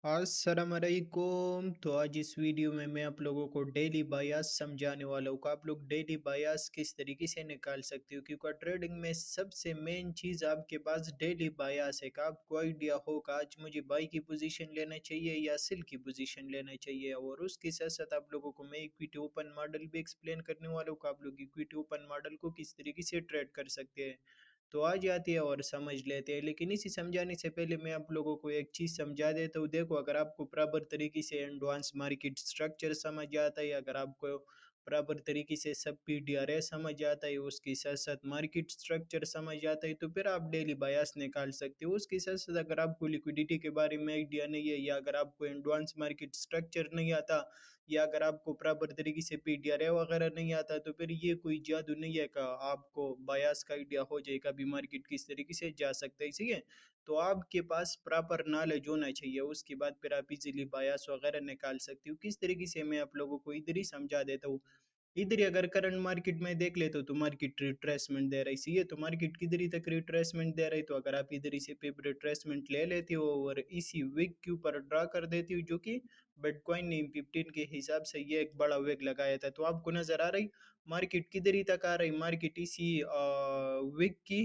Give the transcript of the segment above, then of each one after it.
अस्सलामुअलैकुम। तो आज इस वीडियो में मैं आप लोगों को डेली बायास समझाने वाला हूँ कि आप लोग डेली बायास किस तरीके से निकाल सकते हो, क्योंकि ट्रेडिंग में सबसे मेन चीज़ आपके पास डेली बायास है कि आपको आइडिया हो कि आज मुझे बाई की पोजीशन लेना चाहिए या सेल की पोजीशन लेना चाहिए। और उसके साथ साथ आप लोगों को मैं इक्विटी ओपन मॉडल भी एक्सप्लेन करने वाला हूँ कि आप लोग इक्विटी ओपन मॉडल को किस तरीके से ट्रेड कर सकते हैं। तो आ जाती है और समझ लेते हैं, लेकिन इसी समझाने से पहले मैं आप लोगों को एक चीज़ समझा देता हूँ। देखो, अगर आपको प्रॉपर तरीके से एडवांस मार्केट स्ट्रक्चर समझ आता है, अगर आपको प्रॉपर तरीके से सब पीडीआरएस समझ आता है, उसके साथ साथ मार्केट स्ट्रक्चर समझ आता है, तो फिर आप डेली बायास निकाल सकते हो। उसके साथ साथ अगर आपको लिक्विडिटी के बारे में आइडिया नहीं है, या अगर आपको एडवांस मार्केट स्ट्रक्चर नहीं आता, या अगर आपको प्रॉपर तरीके से पीडीआरए वगैरह नहीं आता, तो फिर ये कोई जादू नहीं है का आपको बायास का आइडिया हो जाएगा भी मार्केट किस तरीके से जा सकता है, सही है। तो आपके पास प्रॉपर नॉलेज होना चाहिए, उसके बाद फिर आप इजीली बायास वगैरह निकाल सकते हो। किस तरीके से मैं आप लोगों को इधर ही समझा देता हूँ। इधर ही अगर करंट मार्केट में देख ले तो मार्केट रिट्रेसमेंट दे रही है, तो मार्केट किधर ही तक रिट्रेसमेंट दे रही, तो अगर आप इधर ही से पे रिट्रेसमेंट ले लेते हो और इसी विक के ऊपर ड्रा कर देती हो, जो कि बिटकॉइन ने 15 के हिसाब से ये एक बड़ा वेग लगाया था, तो आपको नजर आ रही मार्केट किधर ही तक आ रही, मार्केट इसी विक की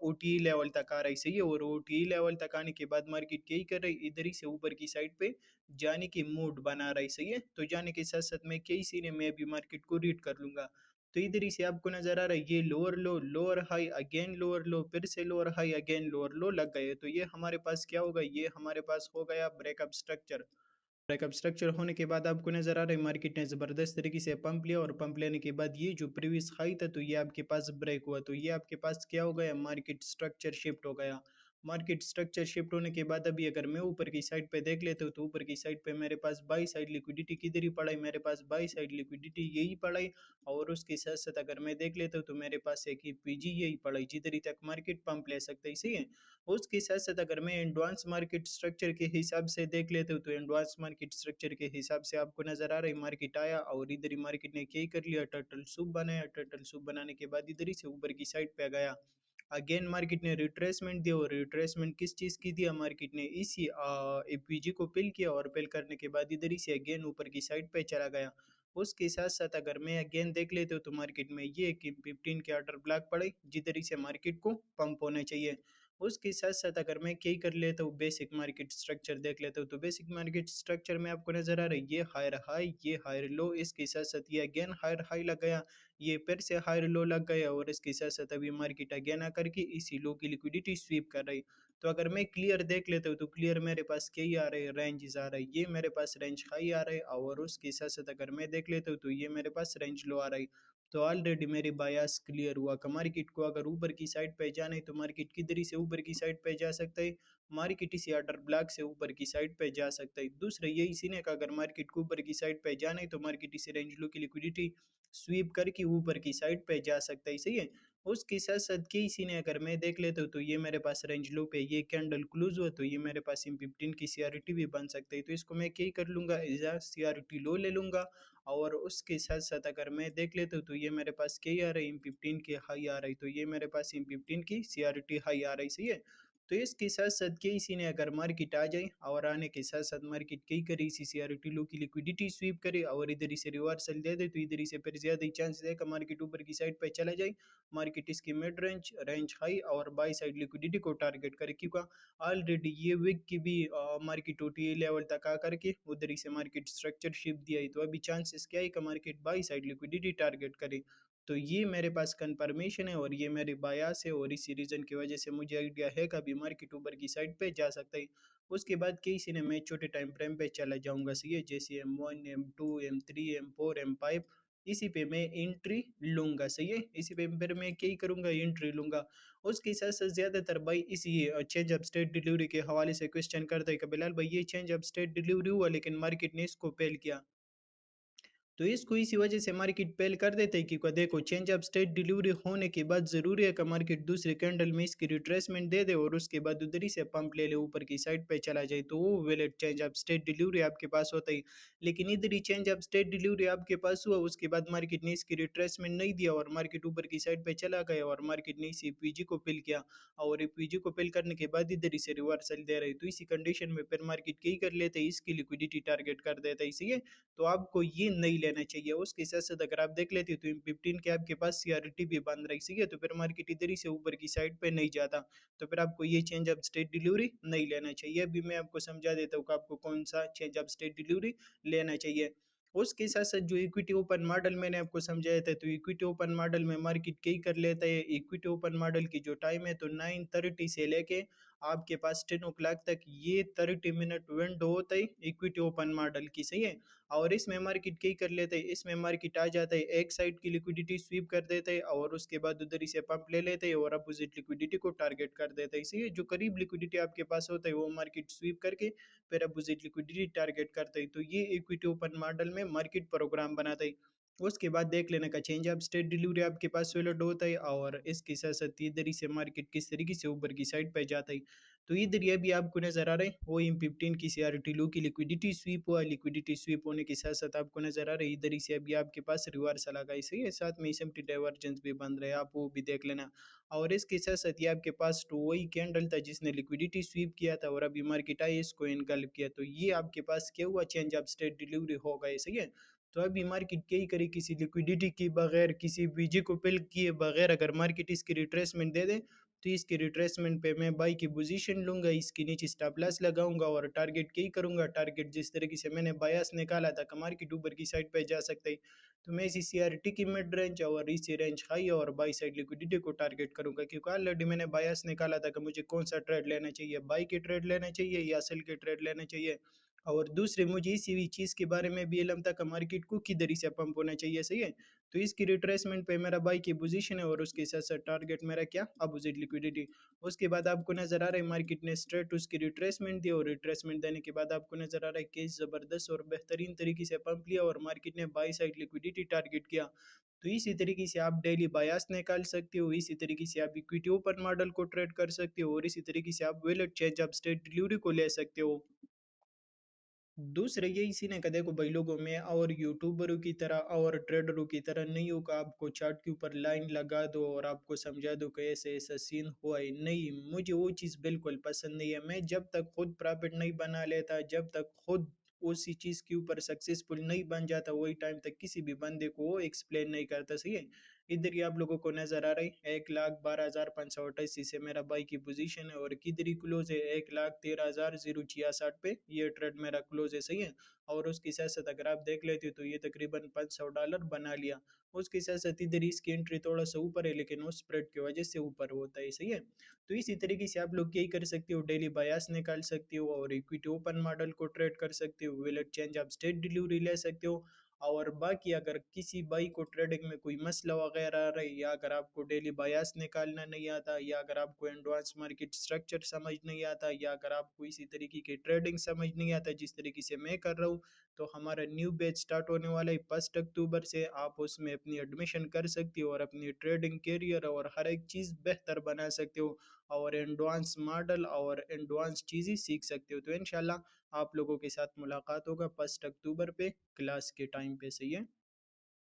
ओटी लेवल तक आ रही, सही है। और ओटी लेवल तक आने के बाद मार्केट यही कर रही, इधर ही से ऊपर की साइड पे जाने की मूड बना रही, सही है। तो जाने के साथ साथ मैं कई सीने में भी मार्केट को रीड कर लूंगा। तो इधर ही से आपको नजर आ रहा है ये लोअर लो, लोअर हाई, अगेन लोअर लो, फिर से लोअर हाई, अगेन लोअर लो लग गए, तो ये हमारे पास क्या होगा, ये हमारे पास हो गया ब्रेकअप स्ट्रक्चर। ब्रेकअप स्ट्रक्चर होने के बाद आपको नजर आ रहा है मार्केट ने जबरदस्त तरीके से पंप लिया, और पंप लेने के बाद ये जो प्रीवियस हाई था, तो ये आपके पास ब्रेक हुआ, तो ये आपके पास क्या हो गया, मार्केट स्ट्रक्चर शिफ्ट हो गया। मार्केट स्ट्रक्चर शिफ्ट होने के बाद अभी अगर मैं ऊपर की साइड पे देख लेता हूँ, तो ऊपर की साइड पे मेरे पास बाई साइड लिक्विडिटी किधर ही पड़ा है, मेरे पास बाई साइड लिक्विडिटी यही पड़ा है। और उसके साथ साथ अगर मैं देख लेता हूँ, तो मेरे पास एक ही पीजी यही पड़ा है, जिधर ही तक मार्केट पंप ले सकता है, सही है। उसके साथ साथ अगर मैं एडवांस मार्केट स्ट्रक्चर के हिसाब से देख लेते हो, तो एडवांस मार्केट स्ट्रक्चर के हिसाब से आपको नजर आ रहा है मार्केट आया और इधर ही मार्केट ने क्या कर लिया, टर्टल सूप बनाया, टर्टल सूप बनाने के बाद इधर ही से ऊपर की साइड पे गया। अगेन मार्केट ने रिट्रेसमेंट दिया, और रिट्रेसमेंट किस चीज की दिया, मार्केट ने इसी एपीजी को पिल किया, और पिल करने के बाद इधर ही से अगेन ऊपर की साइड पे चला गया। उसके साथ साथ अगर मैं अगेन देख लेते हो, तो मार्केट में ये कि 15 के ऑर्डर ब्लॉक पड़े, जिधर ही से मार्केट को पंप होना चाहिए। उसके साथ साथ अगर मैं क्या कर लेता हूँ, बेसिक मार्केट स्ट्रक्चर देख लेता हूँ, तो बेसिक मार्केट स्ट्रक्चर में आपको नजर आ रहा है ये हायर हाई, ये हायर लो, इसके साथ साथ ये अगेन हायर हाई लग गया, ये फिर से हायर लो लग गया, और इसके साथ साथ अभी मार्केट अगेन आकर के इसी लो की लिक्विडिटी स्वीप कर रही। तो अगर मैं क्लियर देख लेता हूँ, तो क्लियर मेरे पास क्या ही आ रहा है, रेंज आ रहा है, ये मेरे पास रेंज हाई आ रहा है, और उसके साथ साथ अगर मैं देख लेता हूँ, तो ये मेरे पास रेंज लो आ रहा है। तो ऑलरेडी मेरी बायास क्लियर हुआ कि मार्केट को अगर ऊपर की साइड पे जाना है, तो मार्केट किधर ही से ऊपर की साइड पे जा सकता है, मार्केट इसी ऑर्डर ब्लॉक से ऊपर की साइड पे जा सकता है। दूसरा यही सीन है कि अगर मार्केट को ऊपर की साइड पे जाना है, तो मार्केट इसी रेंज लो की लिक्विडिटी स्वीप करके ऊपर की साइड पे जा सकता है, सही है। उसके साथ साथ कई सीने अगर मैं देख लेता हूँ, तो ये मेरे पास रेंज लो पे ये कैंडल क्लोज हुआ, तो ये मेरे पास M15 की सीआरटी भी बन सकता है, तो इसको मैं क्या कर लूंगा, एज सीआरटी लो ले लूंगा। और उसके साथ साथ अगर मैं देख लेता हूँ, तो ये मेरे पास क्या आ रहा है, M15 के हाई आ रही है, तो ये मेरे पास M15 की सीआरटी हाई आ रही, सही है। तो इसके साथ साथ के इसी ने अगर मार्केट आ जाए, और आने के साथ साथ मार्केट कई करे इसी सीआरटी लो की लिक्विडिटी स्वीप करे, और इधर ही से रिवर्सल दे दे, तो इधर ही से फिर ज्यादा ही चांस है कि मार्केट ऊपर की साइड पे चला जाए। मार्केट इसकी मिड रेंज, रेंज हाई और बाई साइड लिक्विडिटी को टारगेट करे, क्योंकि ऑलरेडी ये वीक की भी मार्केट ओटीए लेवल तक आकर के उधर ही से मार्केट स्ट्रक्चर शिफ्ट दिया है, तो अभी चांसेस क्या है कि market by side liquidity target करे। तो ये मेरे पास कंफर्मेशन है, और ये मेरे बायास है, और इसी रीजन की वजह से मुझे आइडिया है कि अभी मार्केट ऊपर की साइड पे जा सकता है। उसके बाद किसी ने मैं छोटे टाइम फ्रेम पे चला जाऊंगा, सही है, जैसे M1, M2, M3, M4, M5, इसी पे मैं एंट्री लूंगा, सही है। इसी पे फिर मैं क्या ही करूंगा, एंट्री लूंगा। उसके साथ साथ ज्यादातर भाई इसी चेंज ऑफ स्टेट डिलीवरी के हवाले से क्वेश्चन करते हैं कि बिलाल भाई ये चेंज ऑफ स्टेट डिलीवरी हुआ, लेकिन मार्केट ने इसको फेल किया। तो इसको इसी वजह से मार्केट फेल कर देते हैं कि देखो चेंज ऑफ स्टेट डिलीवरी होने के बाद ज़रूरी है कि मार्केट दूसरे कैंडल में इसकी रिट्रेसमेंट दे दे और उसके बाद उधर ही से पंप ले ले ऊपर की साइड पे चला जाए, तो वो valid change of state delivery आपके पास होता है। लेकिन इधर ही चेंज ऑफ स्टेट डिलीवरी आपके पास हुआ, उसके बाद मार्केट ने इसकी रिट्रेसमेंट नहीं दिया और मार्केट ऊपर की साइड पे चला गया और मार्केट ने इसी पीजी को फिल किया और पीजी को फिल करने के बाद इधर ही से रिवर्सल दे रही, तो इसी कंडीशन में फिर मार्केट यही कर लेते हैं, इसकी लिक्विडिटी टारगेट कर देता है, इसलिए तो आपको ये नहीं लेना चाहिए। उसके साथ-साथ अगर आप देख लेते हो तो M15 के आपके पास सीआरटी भी बन रही है, तो फिर मार्केट इधर ही से ऊपर की साइड पे नहीं जाता। तो फिर आपको ये चेंज ऑफ स्टेट डिलीवरी नहीं लेना चाहिए। अभी मैं आपको समझा देता हूँ कि आपको कौन-सा चेंज ऑफ स्टेट डिलीवरी लेना चाहिए। उसके साथ-साथ जो इक्विटी ओपन मॉडल मैंने आपको समझाया था, तो इक्विटी ओपन मॉडल में मार्केट क्या ही कर लेता है, इक्विटी ओपन मॉडल की जो टाइम है तो 9:30 से लेके आपके पास 10 ओ क्लॉक तक ये 30 मिनट विंडो होता है इक्विटी ओपन मॉडल की, सही है? और इसमें मार्केट क्या कर लेते हैं, इसमें मार्केट आ जाता है एक साइड की लिक्विडिटी स्वीप कर देते हैं और उसके बाद उधर ही से पंप ले लेते हैं और अपोजिट लिक्विडिटी को टारगेट कर देते हैं, इसलिए जो करीब लिक्विडिटी आपके पास होता है वो मार्केट स्वीप करके फिर अपोजिट लिक्विडिटी टारगेट करते हैं, तो ये इक्विटी ओपन मॉडल में मार्केट प्रोग्राम बनाता है। उसके बाद देख लेने का चेंज ऑफ स्टेट डिलीवरी आपके पास वैलिड होता है और इसके साथ साथ इधर ही से मार्केट किस तरीके से ऊपर की साइड पे जाता है, तो इधर ये भी आपको नज़र आ रहा है वो M15 की सीआरटी लो की लिक्विडिटी स्वीप हुआ, लिक्विडिटी स्वीप होने के साथ-साथ आपको नज़र आ रहा है इधर ही से अभी आपके पास रिवर्सल आ गई, सही है? साथ में एसएमटी डाइवर्जेंस भी बन रहे हैं, आप वो भी देख लेना। और इसके साथ-साथ ये आपके पास तो वही कैंडल था जिसने लिक्विडिटी स्वीप किया था और अभी मार्केट आई इसको इनकल्ब किया, तो ये आपके पास क्या हुआ चेंज ऑफ स्टेट डिलीवरी हो गई, सही है? तो अभी मार्केट क्या ही करे किसी लिक्विडिटी के बगैर, किसी बीजी को पिल किए बगैर अगर मार्केट इसकी रिट्रेसमेंट दे दे तो इसकी रिट्रेसमेंट पे मैं बाई की पोजीशन लूँगा, इसके नीचे स्टॉप लॉस लगाऊँगा और टारगेट यही करूँगा, टारगेट जिस तरीके से मैंने बायस निकाला था कि मार्केट ऊपर की साइड पे जा सकता है, तो मैं इसी सीआरटी की मिड रेंज और इसी रेंज हाई और बाई साइड लिक्विडिटी को टारगेट करूँगा, क्योंकि ऑलरेडी मैंने बायस निकाला था कि मुझे कौन-सा ट्रेड लेना चाहिए, बाई की ट्रेड लेना चाहिए या सेल की ट्रेड लेना चाहिए। और दूसरे मुझे इसी भी चीज़ के बारे में भी इल्म था कि मार्केट को किधर ही से पंप होना चाहिए, सही है? तो इसकी रिट्रेसमेंट पे मेरा बाई की पोजीशन है और उसके साथ-साथ टारगेट मेरा क्या अपोजिट लिक्विडिटी। उसके बाद आपको नज़र आ रहा है मार्केट ने स्ट्रेट उसकी रिट्रेसमेंट दी और रिट्रेसमेंट देने के बाद आपको नज़र आ रहा है केस ज़बरदस्त और बेहतरीन तरीके से पंप लिया और मार्केट ने बाई साइड लिक्विडिटी टारगेट किया। तो इसी तरीके से आप डेली बायस निकाल सकते हो, इसी तरीके से आप इक्विटी ओपन मॉडल को ट्रेड कर सकते हो और इसी तरीके से आप valid change of state delivery को ले सकते हो। दूसरे यही सीन है कि देखो भाई लोगों में और यूट्यूबरों की तरह और ट्रेडरों की तरह नहीं हो कि आपको चार्ट के ऊपर लाइन लगा दो और आपको समझा दो कि ऐसे ऐसा सीन हुआ है, नहीं, मुझे वो चीज़ बिल्कुल पसंद नहीं है। मैं जब तक खुद प्रॉफिट नहीं बना लेता, जब तक खुद उसी चीज़ के ऊपर सक्सेसफुल नहीं बन जाता, वही टाइम तक किसी भी बंदे को वो एक्सप्लेन नहीं करता, सही है? इधर ही आप लोगों को नज़र आ रहा है 1,12,588 से मेरा बाई की पोजीशन है और किधर ही क्लोज है 1,13,066 पे ये ट्रेड मेरा क्लोज है, सही है? और उसके साथ साथ अगर आप देख लेते हो तो ये तकरीबन $500 बना लिया। उसके साथ साथ इधर ही इसकी एंट्री थोड़ा सा ऊपर है लेकिन वो स्प्रेड की वजह से ऊपर होता है, सही है? तो इसी तरीके से आप लोग यही कर सकते हो, डेली बायस निकाल सकते हो और इक्विटी ओपन मॉडल को ट्रेड कर सकते हो, valid change of state delivery ले सकते हो। और बाकी अगर किसी बाई को ट्रेडिंग में कोई मसला वगैरह आ रहा है या अगर आपको डेली बायस निकालना नहीं आता या अगर आपको एडवांस मार्केट स्ट्रक्चर समझ नहीं आता या अगर आपको इसी तरीके की ट्रेडिंग समझ नहीं आता जिस तरीके से मैं कर रहा हूँ, तो हमारा न्यू बैच स्टार्ट होने वाला है 1 अक्टूबर से, आप उसमें अपनी एडमिशन कर सकते हो और अपनी ट्रेडिंग करियर और हर एक चीज़ बेहतर बना सकते हो और एडवांस मॉडल और एडवांस चीज़ें सीख सकते हो। तो इंशाल्लाह आप लोगों के साथ मुलाकात होगा 1 अक्टूबर पे क्लास के टाइम पे, सही है?